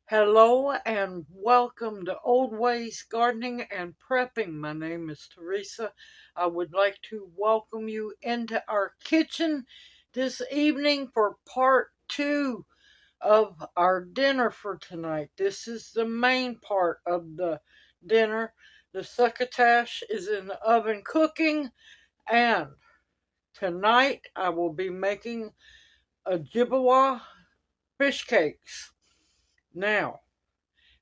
Hello and welcome to Old Ways Gardening and Prepping. My name is Teresa. I would like to welcome you into our kitchen this evening for part two of our dinner for tonight. This is the main part of the dinner. The succotash is in the oven cooking, and tonight I will be making Ojibawe fish cakes. Now,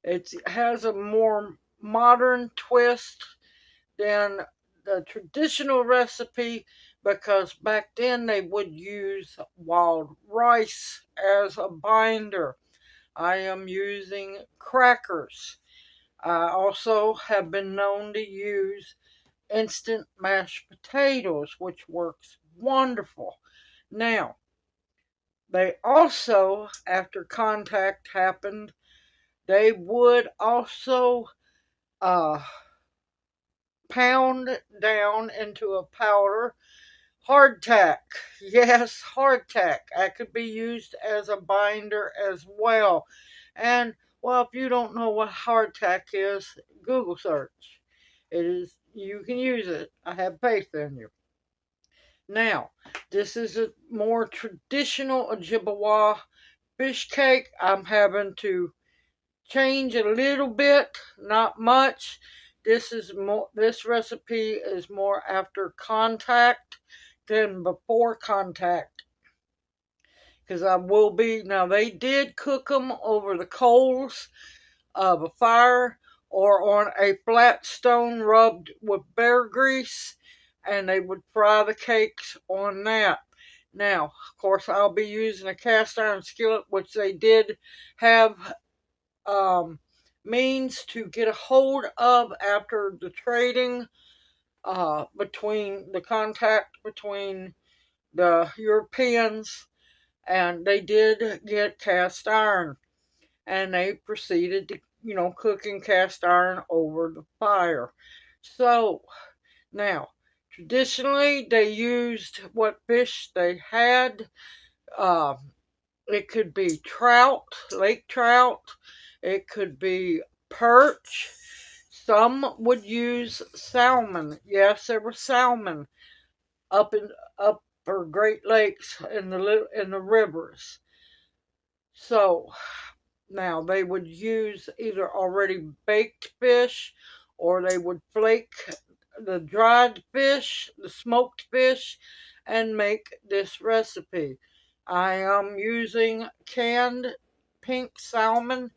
it has a more modern twist than the traditional recipe because back then they would use wild rice as a binder. I am using crackers. I also have been known to use instant mashed potatoes, which works wonderful. Now, they also, after contact happened, they would also uh, pound down into a powder hardtack. Yes, hardtack. That could be used as a binder as well. And well, if you don't know what hardtack is, Google search. It is, you can use it. I have faith in you. Now, this is a more traditional Ojibwa fish cake. I'm having to change a little bit, not much. This recipe is more after contact than before contact. Because I will be now they did cook them over the coals of a fire or on a flat stone rubbed with bear grease, and they would fry the cakes on that. Now, of course, I'll be using a cast iron skillet, which they did have um, means to get a hold of after the trading between the contact between the Europeans, and they did get cast iron, and they proceeded to, cooking cast iron over the fire. So now, traditionally, they used what fish they had. Uh, it could be trout, lake trout. It could be perch. Some would use salmon. Yes, there were salmon up in upper Great Lakes in the rivers. So now they would use either already baked fish, or they would flake the dried fish, the smoked fish, and make this recipe. I am using canned pink salmon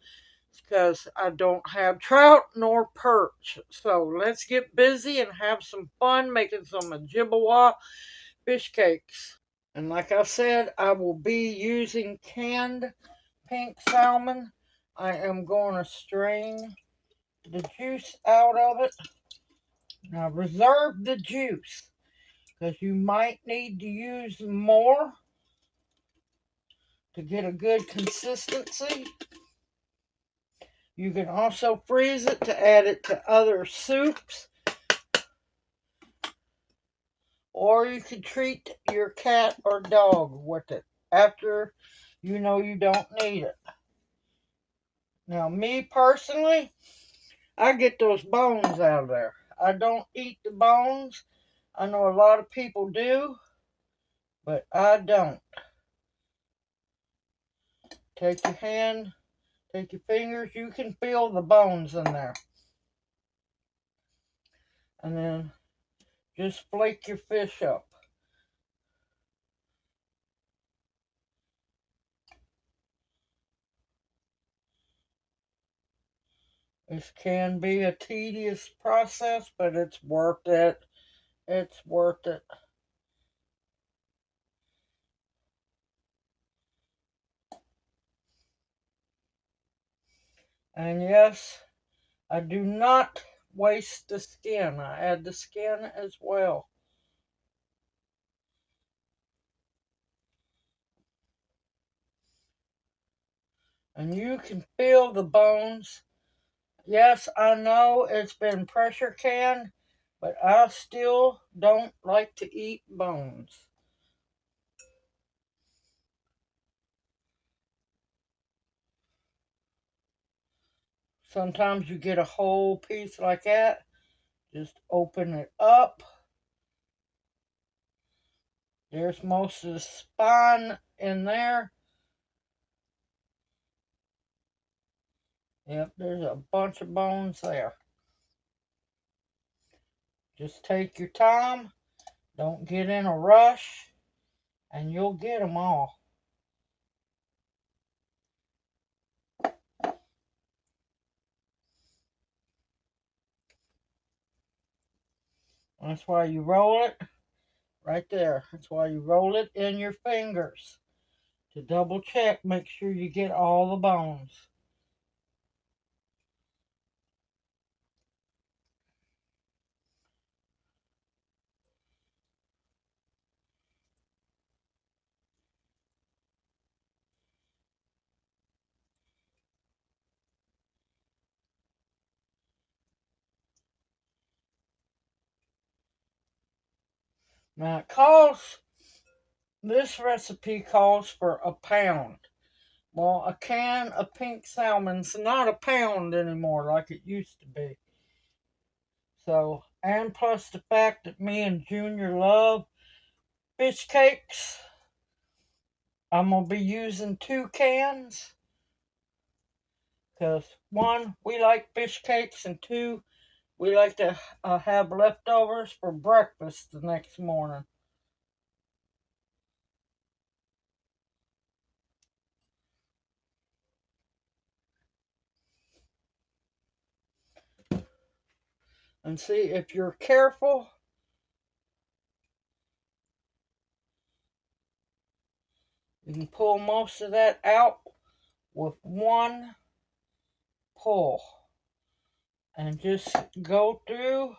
because I don't have trout nor perch. So let's get busy and have some fun making some Ojibwa fish cakes. And like I said, I will be using canned pink salmon. I am going to strain the juice out of it. Now reserve the juice because you might need to use more to get a good consistency. You can also freeze it to add it to other soups, or you can treat your cat or dog with it after you know you don't need it. Now, me personally, I get those bones out of there. I don't eat the bones. I know a lot of people do, but I don't. Take your hand, take your fingers, you can feel the bones in there. And then just flake your fish up. This can be a tedious process, but it's worth it. It's worth it. And yes, I do not waste the skin. I add the skin as well. And you can feel the bones. Yes, I know it's been pressure canned, but I still don't like to eat bones. Sometimes you get a whole piece like that. Just open it up. There's most of the spine in there. Yep, there's a bunch of bones there. Just take your time. Don't get in a rush. And you'll get them all. That's why you roll it right there. That's why you roll it in your fingers. To double check, make sure you get all the bones. Now this recipe calls for a pound. Well, a can of pink salmon's not a pound anymore like it used to be. So, and plus the fact that me and Junior love fish cakes, I'm going to be using 2 cans. Because 1, we like fish cakes, and 2, we like to have leftovers for breakfast the next morning. And see, if you're careful, you can pull most of that out with 1 pull. And just go through,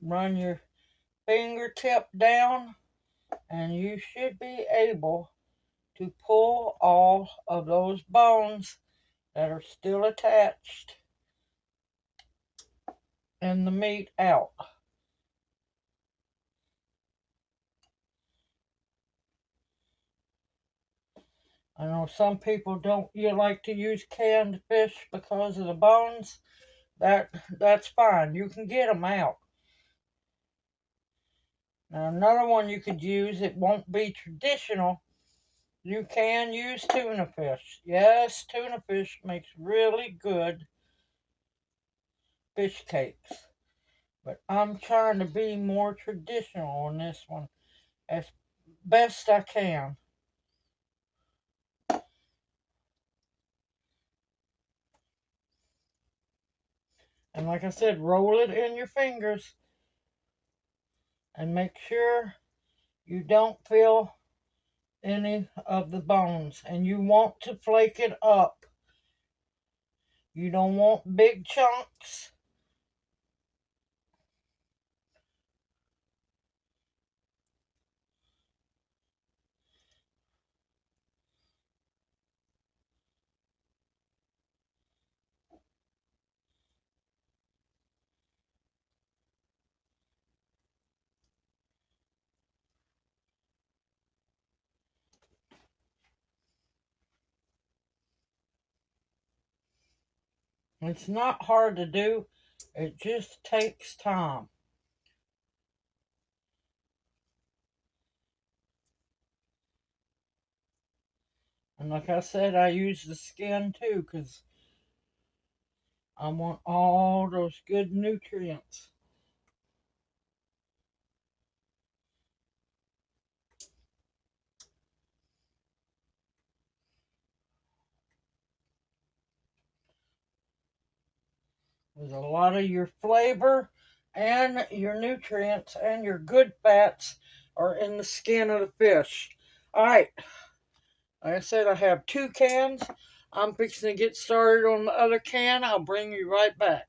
run your fingertip down, and you should be able to pull all of those bones that are still attached in the meat out. I know some people don't like to use canned fish because of the bones. That's fine. You can get them out. Now another one you could use, it won't be traditional. You can use tuna fish. Yes, tuna fish makes really good fish cakes. But I'm trying to be more traditional on this one as best I can. And like I said, roll it in your fingers and make sure you don't feel any of the bones. And you want to flake it up. You don't want big chunks. It's not hard to do. It just takes time. And like I said, I use the skin too because I want all those good nutrients. There's a lot of your flavor and your nutrients and your good fats are in the skin of the fish. Alright, like I said, I have 2 cans. I'm fixing to get started on the other can. I'll bring you right back.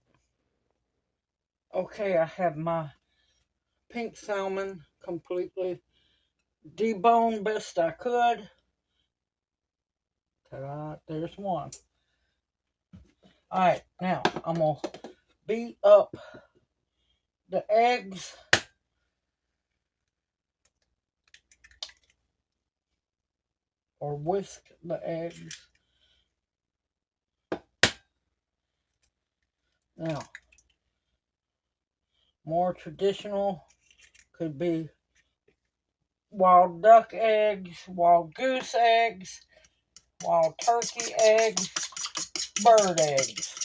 Okay, I have my pink salmon completely deboned best I could. Ta-da, there's one. Alright, now I'm going to beat up the eggs. Or whisk the eggs. Now, more traditional could be wild duck eggs, wild goose eggs, wild turkey eggs, bird eggs.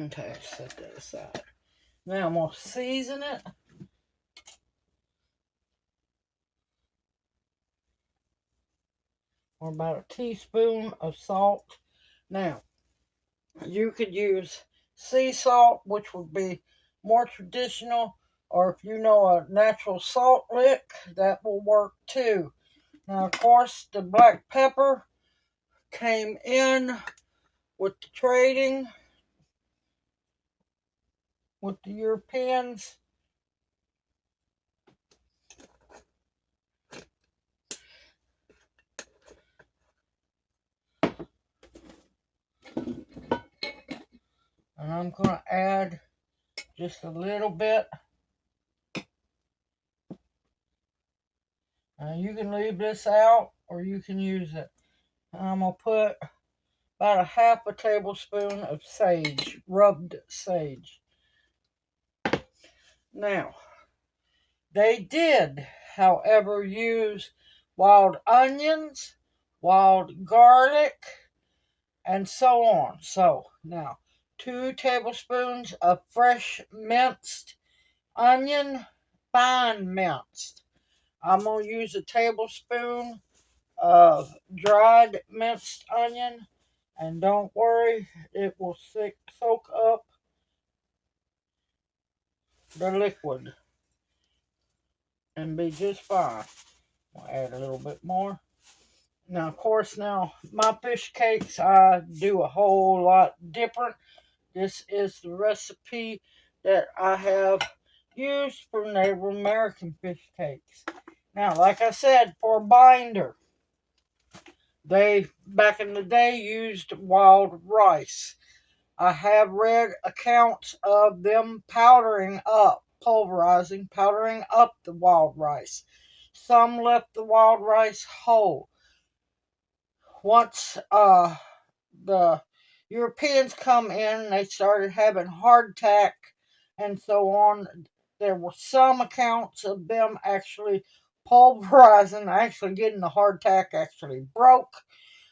Okay, set that aside. Now I'm going to season it. Or about a teaspoon of salt. Now, you could use sea salt, which would be more traditional, or if you know a natural salt lick, that will work too. Now, of course, the black pepper came in with the trading with the Europeans. And I'm going to add just a little bit. Now, you can leave this out or you can use it. I'm going to put about a half a tablespoon of sage, rubbed sage. Now, they did, however, use wild onions, wild garlic, and so on. So, now, 2 tablespoons of fresh minced onion, fine minced. I'm going to use a tablespoon of dried minced onion, and don't worry, it will soak up the liquid and be just fine. I'll add a little bit more. Now, of course, my fish cakes, I do a whole lot different. This is the recipe that I have used for Native American fish cakes. Now, like I said, for binder, they, back in the day, used wild rice. I have read accounts of them powdering up the wild rice. Some left the wild rice whole. Once the Europeans come in, they started having hardtack and so on. There were some accounts of them actually pulverizing, actually getting the hardtack actually broke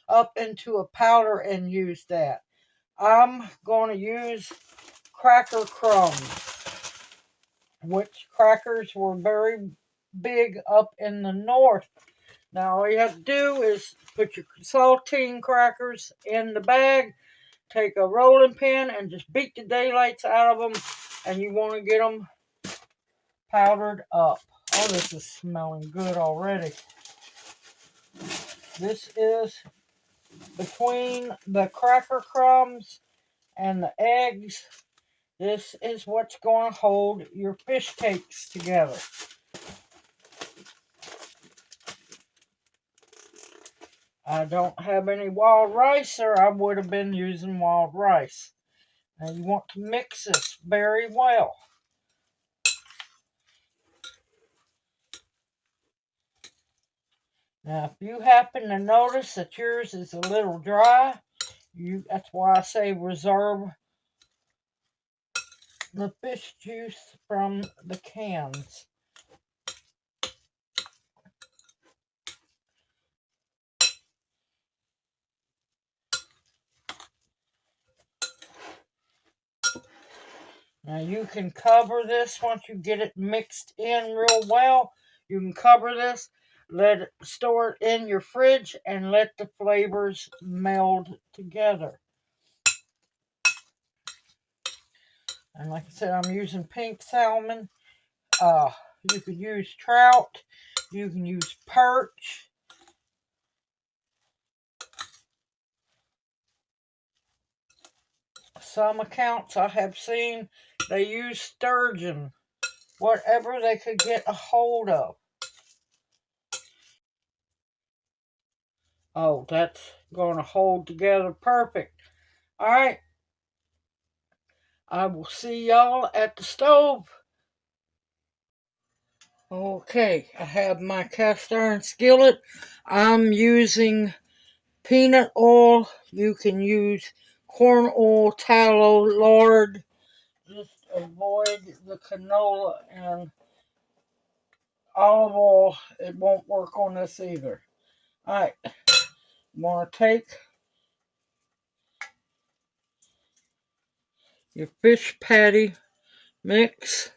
up into a powder and use that. I'm going to use cracker crumbs, which crackers were very big up in the north. Now all you have to do is put your saltine crackers in the bag, take a rolling pin and just beat the daylights out of them, and you want to get them powdered up. Oh, this is smelling good already. This is between the cracker crumbs and the eggs. This is what's going to hold your fish cakes together. I don't have any wild rice, or I would have been using wild rice. Now you want to mix this very well. Now if you happen to notice that yours is a little dry, that's why I say reserve the fish juice from the cans. Now you can cover this once you get it mixed in real well. You can cover this, store it in your fridge, and let the flavors meld together. And like I said, I'm using pink salmon. You could use trout. You can use perch. some accounts I have seen, they use sturgeon, whatever they could get a hold of. Oh, that's going to hold together perfect. All right, I will see y'all at the stove. Okay, I have my cast iron skillet. I'm using peanut oil. You can use corn oil, tallow, lard. Just avoid the canola and olive oil. It won't work on this either. Alright, you want to take your fish patty mix.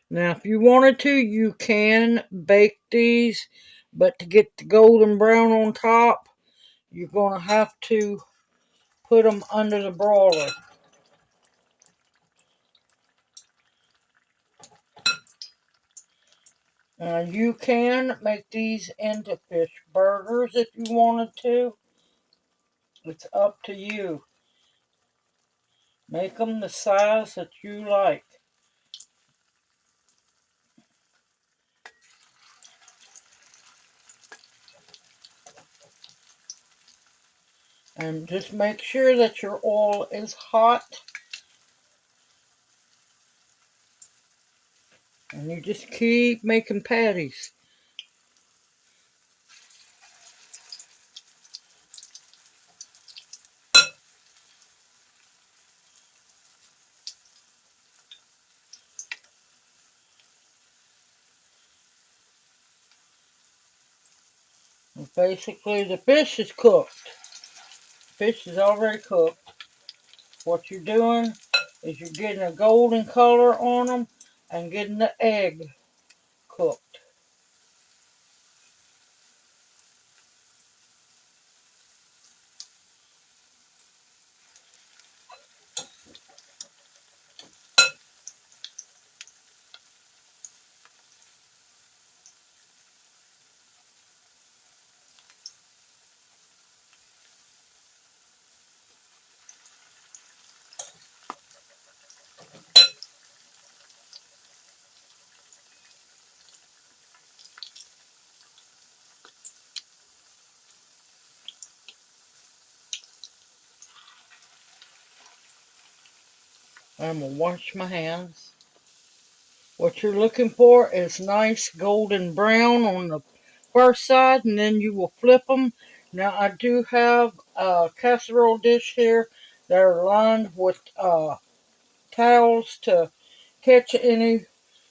Now, if you wanted to, you can bake these, but to get the golden brown on top, you're going to have to put them under the broiler. You can make these into fish burgers if you wanted to. It's up to you. Make them the size that you like. And just make sure that your oil is hot. And you just keep making patties. And basically, the fish is cooked. The fish is already cooked. What you're doing is you're getting a golden color on them and getting the egg cooked. I'm going to wash my hands. What you're looking for is nice golden brown on the first side, and then you will flip them. Now, I do have a casserole dish here that are lined with towels to catch any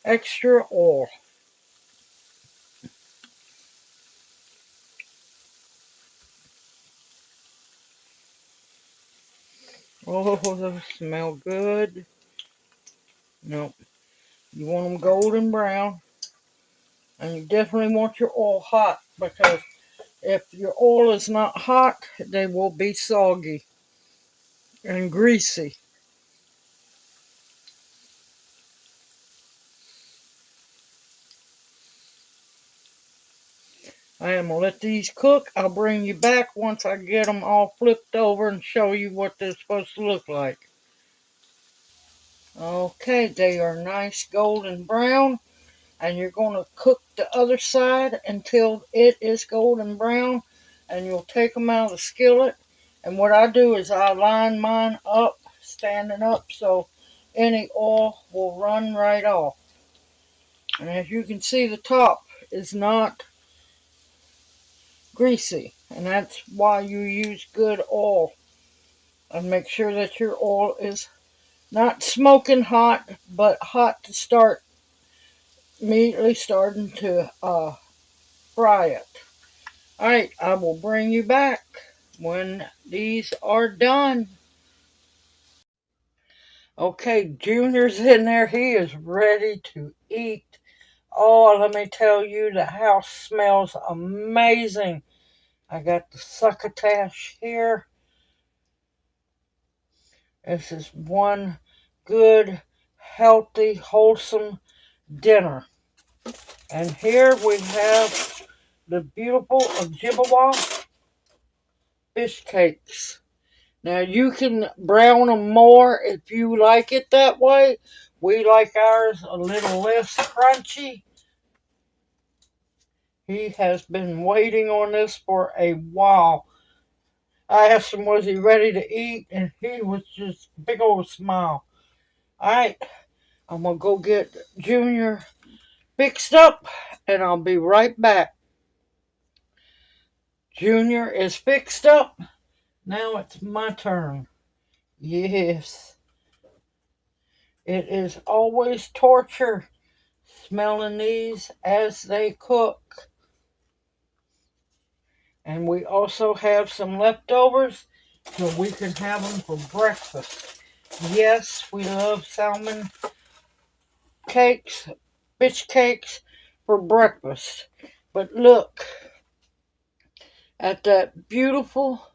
extra oil. Oh, those smell good. No, you want them golden brown, and you definitely want your oil hot, because if your oil is not hot, they will be soggy and greasy. I am going to let these cook. I'll bring you back once I get them all flipped over and show you what they're supposed to look like. Okay, they are nice golden brown, and you're going to cook the other side until it is golden brown, and you'll take them out of the skillet. And what I do is I line mine up, standing up, so any oil will run right off. And as you can see, the top is not greasy, and that's why you use good oil. And make sure that your oil is not smoking hot, but hot to start immediately starting to fry it. Alright, I will bring you back when these are done. Okay, Junior's in there. He is ready to eat. Oh, let me tell you, the house smells amazing. I got the succotash here. This is one good, healthy, wholesome dinner. And here we have the beautiful Ojibawe fish cakes. Now you can brown them more if you like it that way. We like ours a little less crunchy. He has been waiting on this for a while. I asked him, was he ready to eat? And he was just big old smile. Alright, I'm going to go get Junior fixed up and I'll be right back. Junior is fixed up. Now it's my turn. Yes. It is always torture smelling these as they cook. And we also have some leftovers so we can have them for breakfast. Yes, we love salmon cakes, fish cakes for breakfast. But look at that beautiful,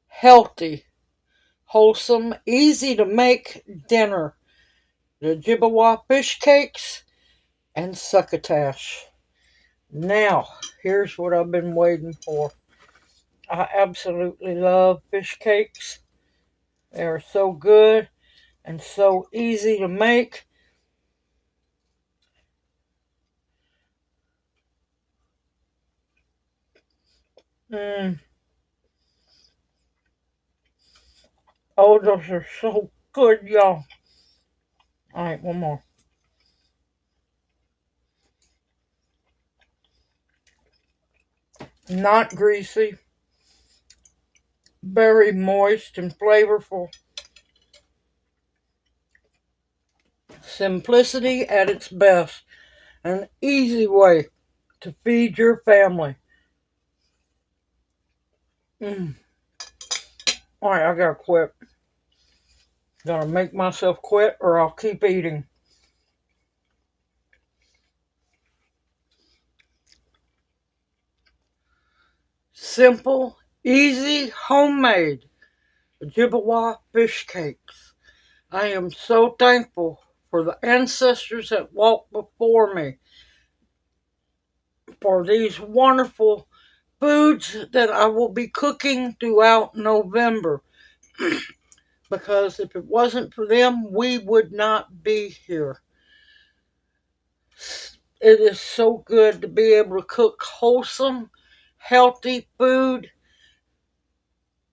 healthy, wholesome, easy to make dinner. The Chippewa fish cakes and succotash. Now, here's what I've been waiting for. I absolutely love fish cakes. They are so good and so easy to make. Mm. Oh, those are so good, y'all. Alright, one more. Not greasy. Very moist and flavorful. Simplicity at its best. An easy way to feed your family. Mm. Alright, I gotta quit. Gotta make myself quit or I'll keep eating. Simple, easy, homemade Chippewa fish cakes. I am so thankful for the ancestors that walked before me, for these wonderful foods that I will be cooking throughout November. Because if it wasn't for them, we would not be here. It is so good to be able to cook wholesome, healthy food.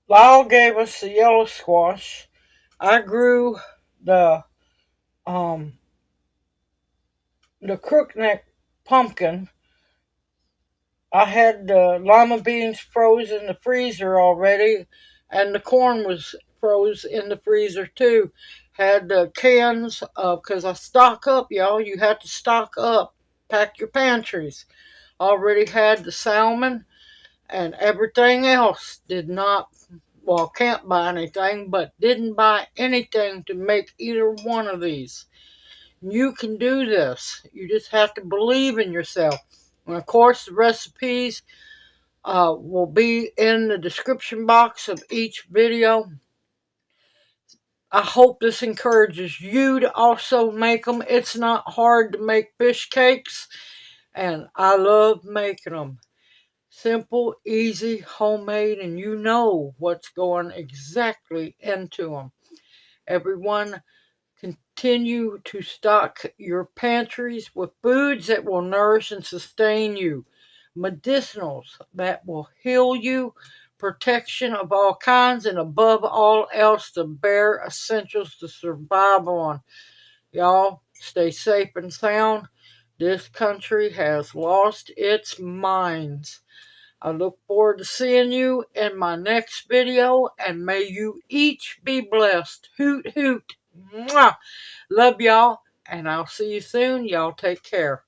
Lyle gave us the yellow squash. I grew the um the crookneck pumpkin. I had the lima beans froze in the freezer already, and the corn was froze in the freezer too. Had the cans, because I stock up, y'all. You have to stock up. Pack your pantries. Already had the salmon and everything else. Did not, well, can't buy anything, but didn't buy anything to make either one of these. You can do this. You just have to believe in yourself. And of course, the recipes will be in the description box of each video. I hope this encourages you to also make them. It's not hard to make fish cakes, and I love making them. Simple, easy, homemade, and you know what's going exactly into them. Everyone, continue to stock your pantries with foods that will nourish and sustain you, medicinals that will heal you, protection of all kinds, and above all else, the bare essentials to survive on. Y'all, stay safe and sound. This country has lost its minds. I look forward to seeing you in my next video, and may you each be blessed. Hoot, hoot. Mwah. Love y'all, and I'll see you soon. Y'all take care.